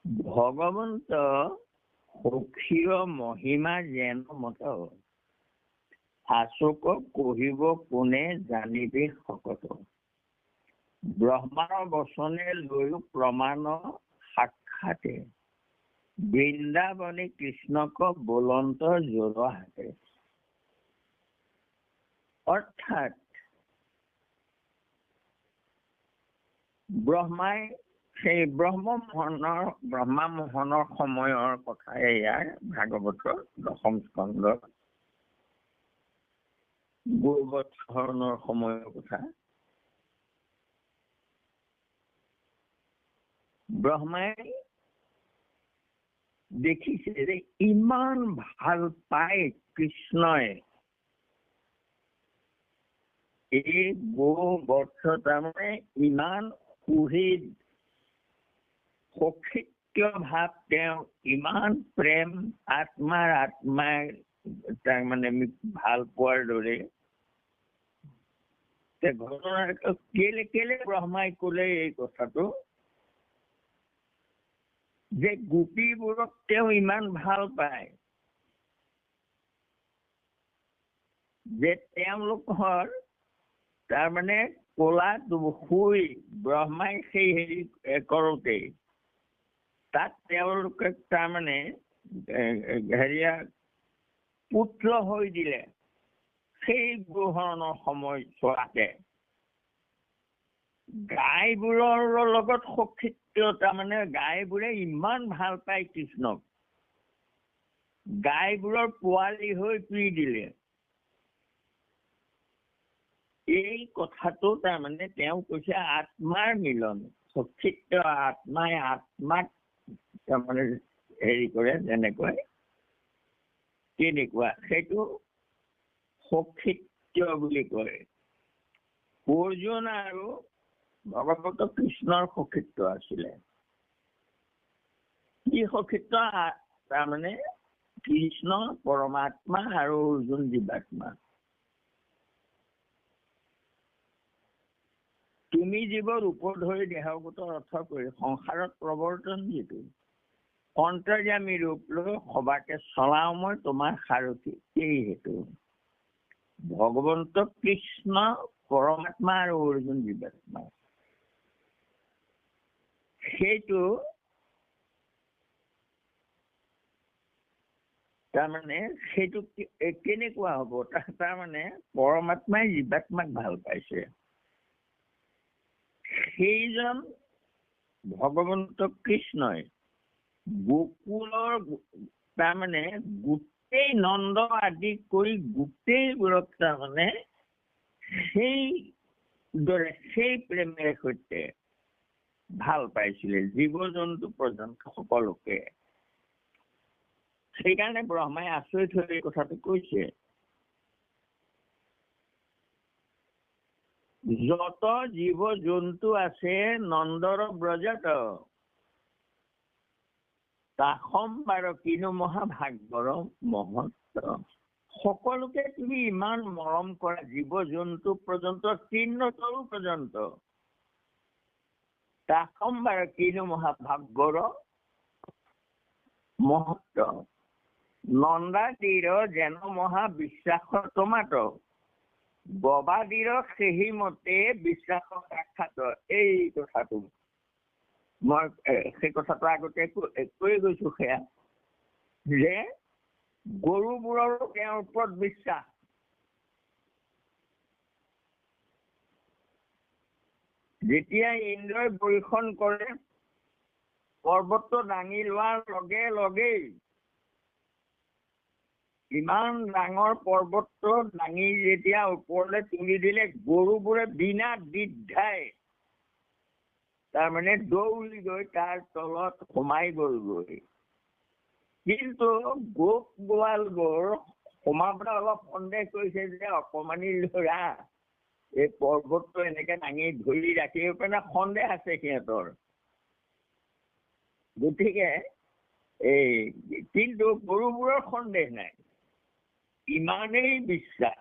ভগৱন্ত সখীয় মহিমা যেন মত আচুক কহিব কোনে জানিবি শকত ব্ৰহ্মাৰ বচনে লৈ প্ৰমাণ সাক্ষাতে বৃন্দাবনী কৃষ্ণক বলন্ত জোৰ হাতে অৰ্থাৎ ব্ৰহ্মাই সেই ব্ৰহ্মা মোহনৰ সময়ৰ কথা ইয়াৰ ভাগৱতৰ দশম স্কন্ধৰ গৌবৎসৰণৰ সময়ৰ কথা ব্ৰহ্মাই দেখিছে যে ইমান ভাল পায় কৃষ্ণই এই গৌবৎস তাৰমানে ইমান সুহৃদ সখীত্য ভাৱ তেওঁ ইমান প্ৰেম আত্মাই তাৰমানে ভাল পোৱাৰ দৰে ঘটনা কেলে ব্ৰহ্মাই কলে এই কথাটো যে গোপীবোৰক তেওঁ ইমান ভাল পায় যে তেওঁলোকৰ তাৰমানে কলাত শুই ব্ৰহ্মাই সেই হেৰি কৰোঁতে তাত তেওঁলোকে তাৰমানে হেৰিয়া পুত্ৰ হৈ দিলে সেই গ্ৰহণৰ সময় চোৱাতে গাইবোৰৰ লগত সখীত্য তাৰমানে গাইবোৰে ইমান ভাল পায় কৃষ্ণক গাইবোৰৰ পোৱালি হৈ তুলি দিলে এই কথাটো তাৰমানে তেওঁ কৈছে আত্মাৰ মিলন সখীত্য আত্মাই আত্মাক তাৰমানে হেৰি কৰে যেনেকৈ তেনেকুৱা সেইটো সখীত্য বুলি কয় অৰ্জুন আৰু ভগৱন্ত কৃষ্ণৰ সখীত্য আছিলে কি সখীত্য তাৰমানে কৃষ্ণ পৰমাত্মা আৰু অৰ্জুন জীৱাত্মা তুমি জীৱৰ ৰূপ ধৰি দেহগত অৰ্থ কৰি সংসাৰত প্ৰৱৰ্তন যিটো অন্তৰ্যামী ৰূপ লৈ সবাকে চলাও মই তোমাৰ সাৰথি এই হেতু ভগৱন্ত কৃষ্ণ পৰমাত্মা আৰু অৰ্জুন জীৱাত্মা সেইটো তাৰমানে সেইটো কেনেকুৱা হ'ব তাৰমানে পৰমাত্মাই জীৱাত্মাক ভাল পাইছে সেইজন ভগৱন্ত কৃষ্ণই গোকুলৰ তাৰমানে গোটেই নন্দ আদি কৰি গোটেইবোৰক তাৰমানে সেই দৰে সেই প্ৰেমেৰে সৈতে ভাল পাইছিলে জীৱ জন্তু পৰ্যন্ত সকলোকে সেইকাৰণে ব্ৰহ্মাই আচৰিত হৈ এই কথাটো কৈছে যত জীৱ জন্তু আছে নন্দৰ ব্ৰজত তাসম্বাৰ কিনো মহাভাগ্যৰ মহত্ব সকলোকে তুমি ইমান মৰম কৰা জীৱ জন্তু পৰ্যন্ত তৃণতৰু পৰ্যন্ত তাসম্বাৰ কিনো মহাভাগ্যৰ মহত্ব নন্দাদীৰ যেন মহাবিশ্বাসৰ টমাট গবাদীৰ সেই মতে বিশ্বাসৰ সাক্ষাৎ এই কথাটো মই সেই কথাটো আগতে কৈ গৈছো সেয়া যে গৰুবোৰৰো তেওঁৰ ওপৰত বিশ্বাস যেতিয়া ইন্দ্ৰই বৰ্ষণ কৰে পৰ্বতটো দাঙি লোৱাৰ লগে লগেই ইমান ডাঙৰ পৰ্বতটো দাঙি যেতিয়া ওপৰলৈ তুলি দিলে গৰুবোৰে বিনা দ্বিধাই তাৰমানে দৌৰি গৈ তাৰ তলত সোমাই গ'লগৈ কিন্তু গোপ গোৱালবোৰ সোমাবলৈ অলপ সন্দেহ কৰিছে যে অকমানি ল'ৰা এই পৰ্বতটো এনেকে দাঙি ধৰি ৰাখিব পাৰে সন্দেহ আছে সিহঁতৰ গতিকে এই কিন্তু গৰুবোৰৰ সন্দেহ নাই ইমানেই বিশ্বাস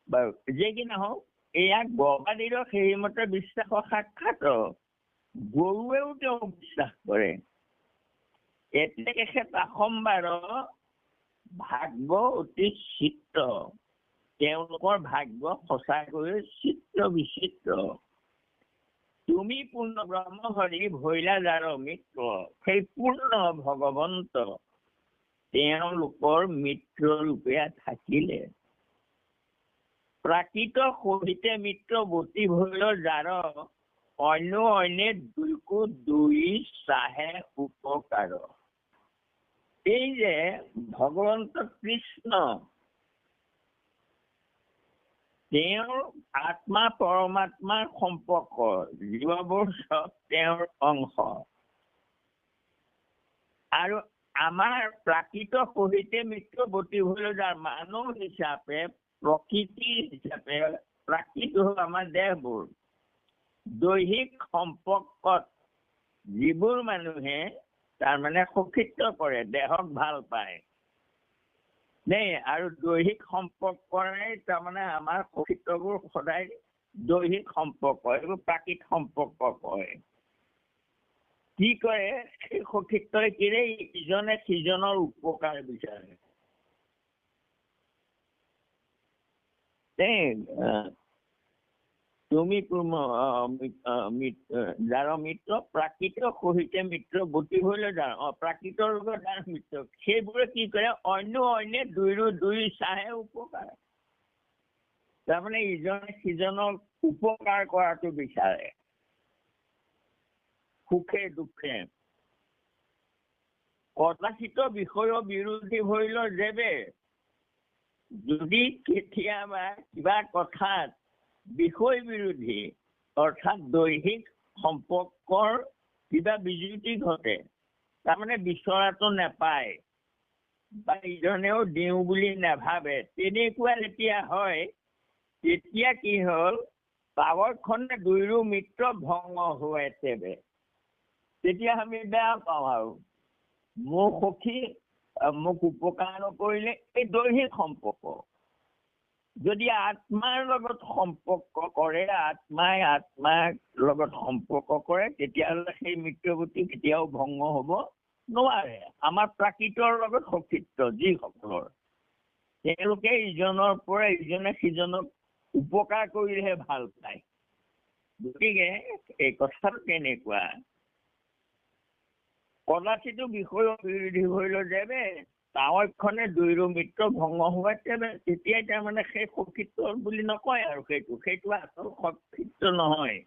বাৰু যে কি নহওক এয়া গবাদীৰ সেইমতে বিশ্বাসৰ সাক্ষাৎ গৰুৱেও তেওঁক বিশ্বাস কৰে। তেখেত আসম্বাৰ ভাগ্য অতি চিত্ৰ, তেওঁলোকৰ ভাগ্য সঁচাকৈ চিত্ৰ বিচিত্ৰ। তুমি পূৰ্ণ ব্ৰহ্ম হৰি ভৈলা যাৰ মিত্ৰ, সেই পূৰ্ণ ভগৱন্ত তেওঁলোকৰ মিত্ৰ ৰূপে থাকিলে। প্ৰাকৃত সহিতে মিত্ৰ বতি ভৈল যাৰ, অন্য অন্যে দুইকো দুই চাহে উপকাৰ। এই যে ভগৱন্ত কৃষ্ণ তেওঁৰ আত্মা পৰমাত্মাৰ সম্পৰ্ক, জীৱবোৰ চব তেওঁৰ অংশ। আৰু আমাৰ প্ৰাকৃত সহিতে মিত্ৰ বতি ভৈল যাৰ, মানুহ হিচাপে প্ৰকৃতি হিচাপে প্ৰাকৃত হ'ল আমাৰ দেহবোৰ। দৈহিক সম্পৰ্কত যিবোৰ মানুহে তাৰমানে সখীত্ব কৰে, দেহক ভাল পায় দেই, আৰু দৈহিক সম্পৰ্কৰে তাৰমানে আমাৰ সখীত্ববোৰ সদায় দৈহিক সম্পৰ্ক, এইবোৰ প্ৰাকৃত সম্পৰ্ক কয়। কি কৰে সেই সখীত্বই কিৰে ইজনে সিজনৰ উপকাৰ বিচাৰে। তুমি যাৰ মিত্ৰ, প্ৰাকৃত সহিতে মিত্ৰ বতি ভৈল যাৰ, প্ৰাকৃতৰ লগত যাৰ মিত্ৰ, সেইবোৰে কি কৰে অন্য অন্যে দুইৰো দুই চাহে উপকাৰ। তাৰমানে ইজনে সিজনক উপকাৰ কৰাটো বিচাৰে, সুখে দুখে। কদাচিত বিষয় বিৰোধী ভৈল যেবে, যদি কেতিয়াবা কিবা কথাত বিষয় বিৰোধী অৰ্থাৎ দৈহিক সম্পৰ্কৰ কিবা বিজুতি ঘটে, তাৰমানে বিচৰাটো নেপায় বা ইজনেও দিওঁ বুলি নাভাবে, তেনেকুৱা যেতিয়া হয় তেতিয়া কি হ'ল পাৱৰখনে দুইৰো মিত্ৰ ভংগ হৈ তেবে। তেতিয়া আমি বেয়া পাওঁ আৰু মোৰ সখী মোক উপকাৰ নকৰিলে। এই দৈহিক সম্পৰ্ক যদি আত্মাৰ লগত সম্পৰ্ক কৰে, আত্মাই আত্মাৰ লগত সম্পৰ্ক কৰে, তেতিয়াহ'লে সেই মিত্ৰবতী কেতিয়াও ভংগ হ'ব নোৱাৰে। আমাৰ প্ৰাকৃতৰ লগত সখীত্ব যিসকলৰ, তেওঁলোকে ইজনৰ পৰা ইজনে সিজনক উপকাৰ কৰিলেহে ভাল পায়। গতিকে এই কথাটো কেনেকুৱা, কদাচিতো বিষয় বিৰোধী ভৈল যেবে, তাৱৈখনে দুইৰো মিত্ৰ ভংগ হোৱা তেবে। তেতিয়াই তাৰমানে সেই সখীত্ব বুলি নকয় আৰু সেইটো আচল সখীত্ব নহয়।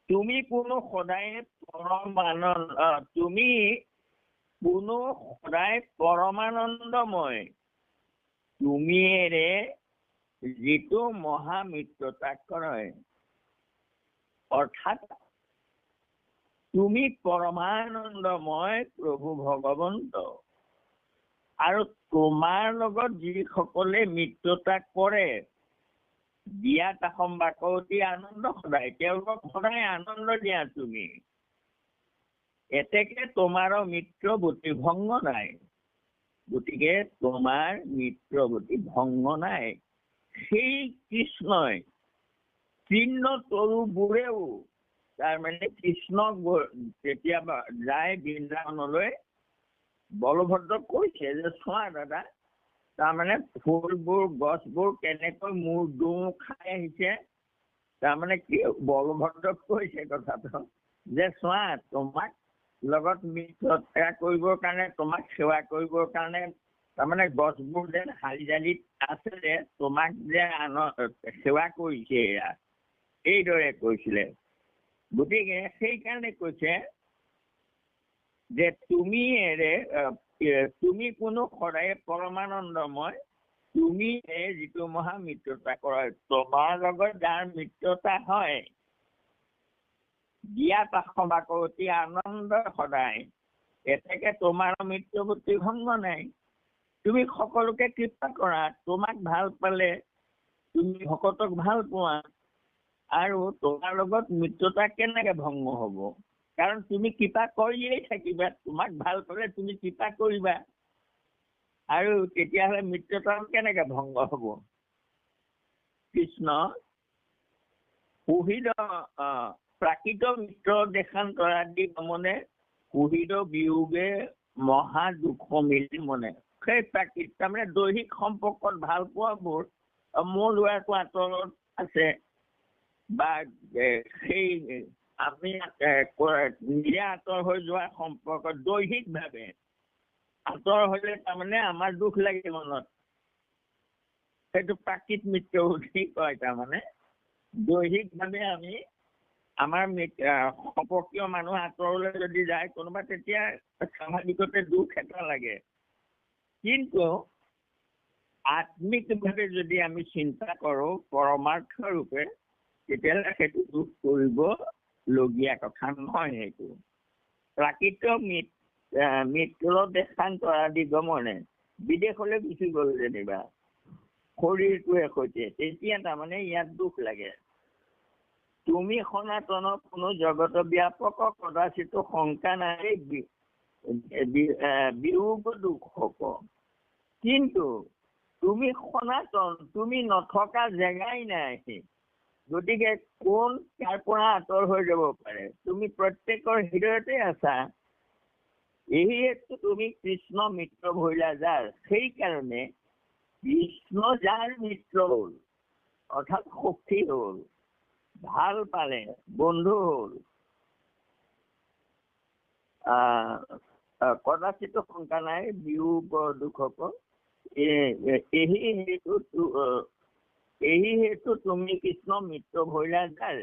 তুমি কোনো সদায় পৰমানন্দময়, তুমিয়েৰে যিটো মহামিত্ৰতা কৰে, অৰ্থাৎ তুমি পৰমানন্দময় প্ৰভু ভগৱন্ত, আৰু তোমাৰ লগত যিসকলে মিত্ৰতা কৰে, দিয়াত সম্বাকতি আনন্দ সদায়, তেওঁলোকক সদায় আনন্দ দিয়া তুমি। এতেকে তোমাৰ মিত্ৰবতী ভংগ নাই। গতিকে তোমাৰ মিত্ৰবতী ভংগ নাই। সেই কৃষ্ণই তৃণ তৰুবোৰেও তাৰমানে কৃষ্ণক কেতিয়াবা যায় বৃন্দাবনলৈ, বলভদ্ৰক কৈছে যে চোৱা দাদা, তাৰমানে ফুলবোৰ গছবোৰ কেনেকৈ মোৰ দোঁ খাই আহিছে। তাৰমানে কি বলভদ্ৰক কৈছে কথাটো যে চোৱা, তোমাক লগত মিত্ৰতা কৰিবৰ কাৰণে, তোমাক সেৱা কৰিবৰ কাৰণে তাৰমানে গছবোৰ যেন হালি জালিত আছে, যে তোমাক যে সেৱা কৰিছে, এয়া এইদৰে কৈছিলে। গতিকে সেইকাৰণে কৈছে যে তুমি কোনো সদায় পৰমানন্দময়, তুমি যিটো মহামিত্ৰতা কৰা, তোমাৰ লগত যাৰ মিত্ৰতা হয়, দিয়াত সমাকতি আনন্দ সদায়, এতেকে তোমাৰ মিত্ৰবতী ভংগ নাই। তুমি সকলোকে কৃপা কৰা, তোমাক ভাল পালে তুমি ভকতক ভাল পোৱা, আৰু তোমাৰ লগত মিত্ৰতা কেনেকে ভংগ হ'ব? কাৰণ তুমি কৃপা কৰিয়েই থাকিবা, তোমাক ভাল পালে তুমি কৃপা কৰিবা, আৰু তেতিয়াহ'লে মিত্ৰতা কেনেকে ভংগ হ'ব? কৃষ্ণ সুহৃদ প্ৰাকৃত মিত্ৰ দেশান্তৰাদি গমনে কুহিত বিয়োগে মহা দুখ মিলি মনে। সেই প্ৰাকৃত তাৰমানে দৈহিক সম্পৰ্কত ভাল পোৱাবোৰ মোৰ ল'ৰাটো আঁতৰত আছে বা সেই আমি নিজে আঁতৰ হৈ যোৱা সম্পৰ্কত দৈহিকভাৱে আঁতৰ হ'লে তাৰমানে আমাৰ দুখ লাগে মনত। সেইটো প্ৰাকৃত মিত্ৰ বুলি কয়। তাৰমানে দৈহিকভাৱে আমি আমাৰ সম্পৰ্কীয় মানুহ আঁতৰলৈ যদি যায় কোনোবা তেতিয়া স্বাভাৱিকতে দুখ এটা লাগে। কিন্তু আত্মিকভাৱে যদি আমি চিন্তা কৰোঁ পৰমাৰ্থ ৰূপে তেতিয়াহ'লে সেইটো দুখ কৰিবলগীয়া কথা নহয়। সেইটো প্ৰাকৃত মিত্ৰ দেশান্তৰাদি গমনে বিদেশলৈ গুচি গ'ল যেনিবা শৰীৰটোৱে সৈতে, তেতিয়া তাৰমানে ইয়াত দুখ লাগে। তুমি সনাতন কোনো জগত ব্যাপক কদাচিত শংকা নাই বিয়োগ দুখ হ'ব। কিন্তু তুমি সনাতন, তুমি নথকা জেগাই নাই। গতিকে কোন তাৰ পৰা আঁতৰ হৈ যাব পাৰে? তুমি প্ৰত্যেকৰ হৃদয়তে আছা। এইহেতু তুমি কৃষ্ণ মিত্ৰ ভৈলা যাৰ, সেইকাৰণে কৃষ্ণ যাৰ মিত্ৰ হ'ল অৰ্থাৎ সখী হ'ল, ভাল পালে, বন্ধু হ'ল, কদাচিত শংকা নাই বিয়োগ দুখ হ'ব। এই হেতু তুমি কৃষ্ণ মিত্ৰ ভৈলা যাৰ,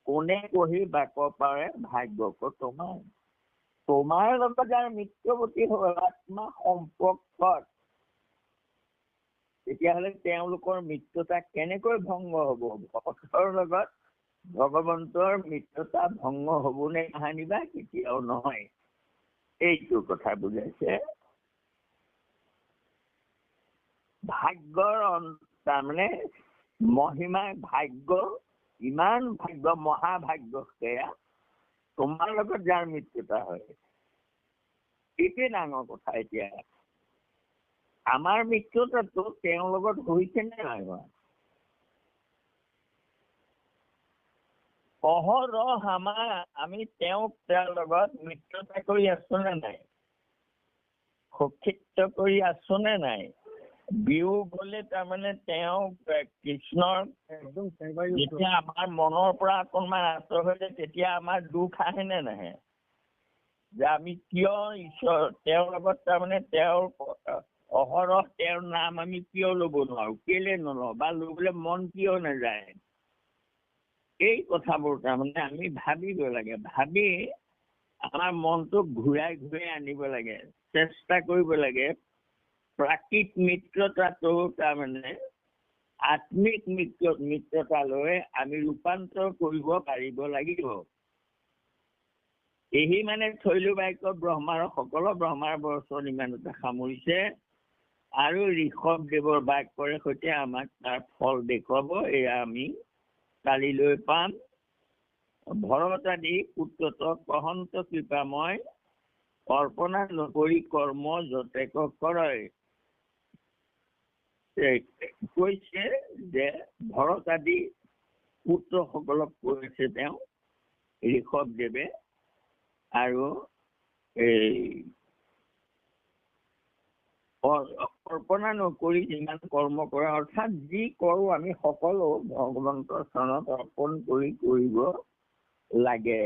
কোনে কহি বাক পাৰে ভাগ্যক তোমাৰ। তোমাৰ লগত যাৰ মিত্ৰৱৰ্তী হ'ল আত্মা সম্পৰ্কত, তেতিয়াহ'লে তেওঁলোকৰ মিত্ৰতা কেনেকৈ ভংগ হ'ব? ভক্তৰ লগত ভগৱন্তৰ মিত্ৰতা ভংগ হ'বনে নাহানিবা? কেতিয়াও নহয়। এইটো কথা বুজাইছে। ভাগ্যৰ তাৰমানে মহিমা, ভাগ্য ইমান ভাগ্য, মহাভাগ্য সেয়া তোমাৰ লগত যাৰ মিত্ৰতা হয়, এইটোৱে ডাঙৰ কথা। এতিয়া আমাৰ মিত্ৰতাটো তেওঁৰ লগত হৈছে নে নাই হোৱা? অহৰহ আমি তেওঁৰ লগত মিত্ৰতা কৰি আছো নে নাই? সখীত্ব কৰি আছো নে নাই? বিয়োগ হ'লে তাৰমানে তেওঁ কৃষ্ণৰ যেতিয়া আমাৰ মনৰ পৰা অকণমান আঁতৰ হৈ যায় তেতিয়া আমাৰ দুখ আহে নে নাহে? যে আমি কিয় ঈশ্বৰ তেওঁৰ লগত তাৰমানে তেওঁৰ অহৰহ তেওঁৰ নাম আমি কিয় ল'ব নোৱাৰো? কেলে নলওঁ বা ল'বলৈ মন কিয় নাযায়? এই কথাবোৰ তাৰমানে আমি ভাবিব লাগে। ভাবি আমাৰ মনটোক ঘূৰাই আনিব লাগে, চেষ্টা কৰিব লাগে। প্ৰাকৃত মিত্ৰতাটো তাৰমানে আত্মিক মিত্ৰতালৈ আমি ৰূপান্তৰ কৰিব পাৰিব লাগিব। এই মানে থৈলো বাক্য ব্ৰহ্মাৰ সকলো ব্ৰহ্মাৰ বচন ইমানতে সামৰিছে। আৰু ঋষভদেৱৰ বাক্যৰে সৈতে আমাক তাৰ ফল দেখুৱাব। এয়া আমি কালিলৈ পাম। ভৰতাদি পুত্ৰতক অহন্ত কৃপাময়, অৰ্পণা নকৰি কৰ্ম যতেক কৰে। কৈছে যে ভৰতাদি পুত্ৰসকলক কৈছে তেওঁ ঋষভদেৱে, আৰু এই অৰ্পণা নকৰি যিমান কৰ্ম কৰে, অৰ্থাৎ যি কৰোঁ আমি সকলো ভগৱন্তৰ চৰণত অৰ্পণ কৰিব লাগে।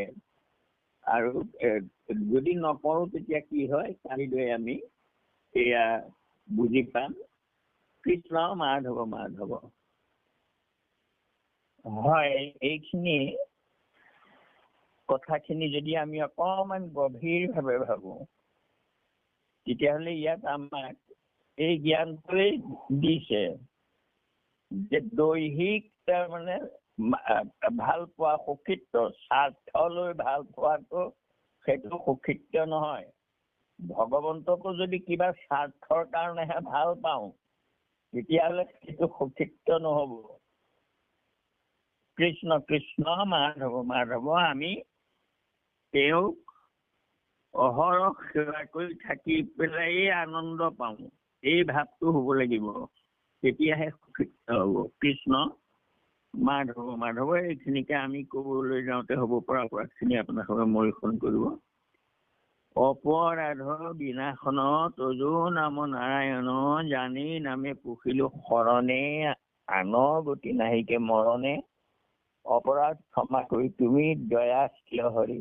আৰু যদি নকৰোঁ তেতিয়া কি হয় কালিলৈ আমি এয়া বুজি পাম। কৃষ্ণ মাধৱ মাধৱ। হয়, এইখিনি কথাখিনি যদি আমি অকণমান গভীৰভাৱে ভাবোঁ তেতিয়াহ'লে ইয়াত আমাক এই জ্ঞানটোৱে দিছে যে দৈহিক তাৰমানে ভাল পোৱা সখীত্ব, স্বাৰ্থলৈ ভাল পোৱাটো সেইটো সখীত্ব নহয়। ভগৱন্তকো যদি কিবা স্বাৰ্থৰ কাৰণেহে ভাল পাওঁ তেতিয়াহ'লে সেইটো সখীত্ব নহ'ব। কৃষ্ণ কৃষ্ণ মাধৱ মাধৱ, আমি তেওঁক অহৰহ সেৱা কৰি থাকি পেলাই আনন্দ পাওঁ, এই ভাৱটো হ'ব লাগিব, তেতিয়াহে সখীত্ব হ'ব। কৃষ্ণ মাধৱৰ এইখিনিকে আমি ক'বলৈ যাওঁতে হ'ব পৰা অপৰাধখিনি আপোনালোকে মৰিখন কৰিব। অপৰাধ বিনাশন তজো নাম নাৰায়ণ জানি নামে পুখিলো শৰণে আন গতি নাহিকে মৰণে। অপৰাধ ক্ষমা কৰি তুমি দয়াশীল হৰি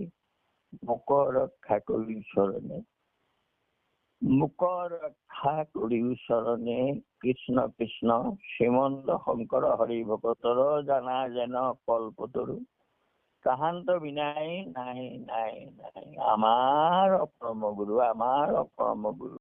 মোক ৰক্ষা কৰি চৰণে। মোক ৰক্ষা কৰি চৰণে কৃষ্ণ কৃষ্ণ শ্ৰীমন্ত শংকৰ হৰি ভকতৰ জানা যেন কল্পতৰু। তাহান্ত বিনাই নাই নাই নাই আমাৰ অপৰম গুৰু, আমাৰ অপৰম গুৰু।